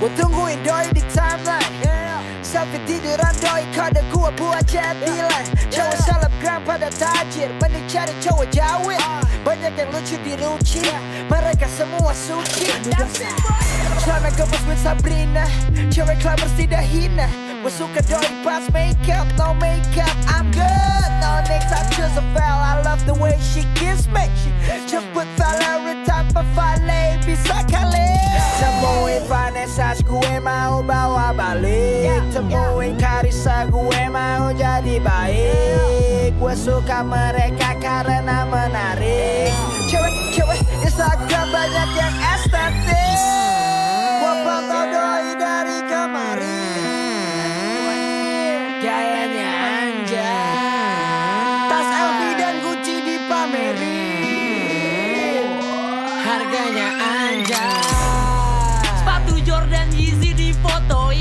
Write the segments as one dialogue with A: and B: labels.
A: Gua tungguin doi di timeline, sampai tiduran doi kode gua buat jadilan. Cowok selebgram pada tajir, mending cari cowok jawin. Banyak yang lucu diruci, mereka semua suci. Celana gemes with Sabrina, cewek klamers tidak hina. Gua suka doi pas make up, no makeup, I'm good. No next I choose a fell, I love the way she kiss me. Jemput Valerie tanpa valet, bisa kali. Temuin Vanessa, gue mau bawa balik. Temuin Carissa, gue mau jadi baik. Gue suka mereka karena menarik. Cewek-cewek Instagram banyak yang estetik. Gue pantau doi dari kemarin, gayanya anjay. Tas LV dan Gucci dipamerin, harganya anjay.
B: Sepatu Jordan Yeezy difotoin,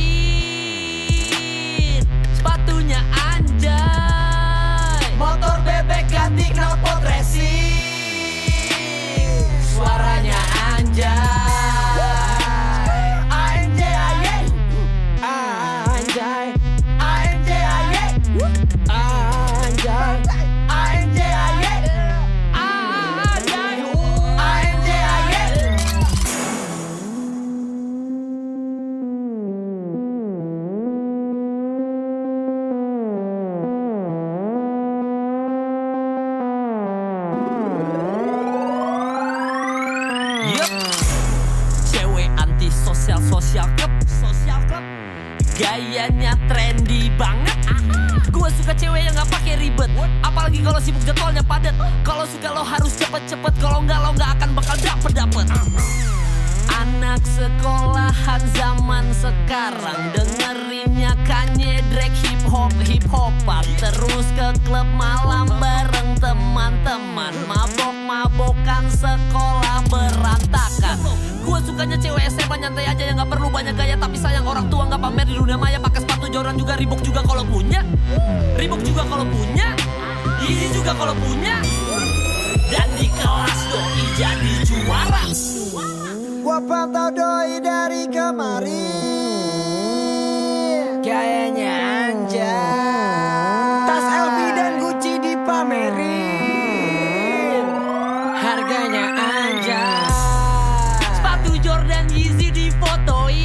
B: sepatunya anjay.
A: Motor bebek ganti knalpot racing, suaranya anjay.
B: Cewek anti sosial club, gayanya trendy banget. Gue suka cewek yang gak pakai ribet, apalagi kalau sibuk jadwalnya padat. Kalau suka lo harus cepet-cepet, kalau enggak lo gak akan bakal dapet. Anak sekolahan zaman sekarang dengerinnya Kanye, Drake, hip-hopan. Terus ke klub malam bareng teman-teman, mabok-mabokan, sekolah berantakan. Gue sukanya cewek SMA nyantai aja yang gak perlu banyak gaya, tapi sayang orang tua gak pamer di dunia maya. Pakai sepatu Jordan juga, Reebok juga kalau punya, Yeezy juga kalau punya. Dan di kelas doi jadi juara.
A: Gua pantau doi dari kemarin, gayanya anjay. Tas LV dan Gucci dipamerin, harganya anjay.
B: Sepatu Jordan Yeezy difotoin,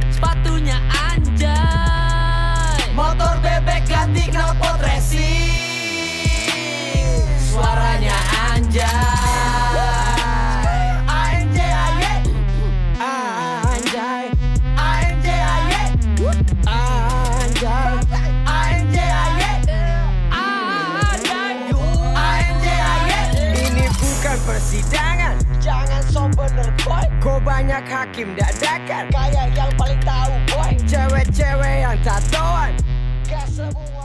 B: sepatunya anjay.
A: Motor bebek ganti knalpot racing, suaranya anjay. Persidangan, jangan so bener boy. Kok banyak hakim dadakan, kayak yang paling tahu boy. Cewek-cewek yang tatoan, gak semua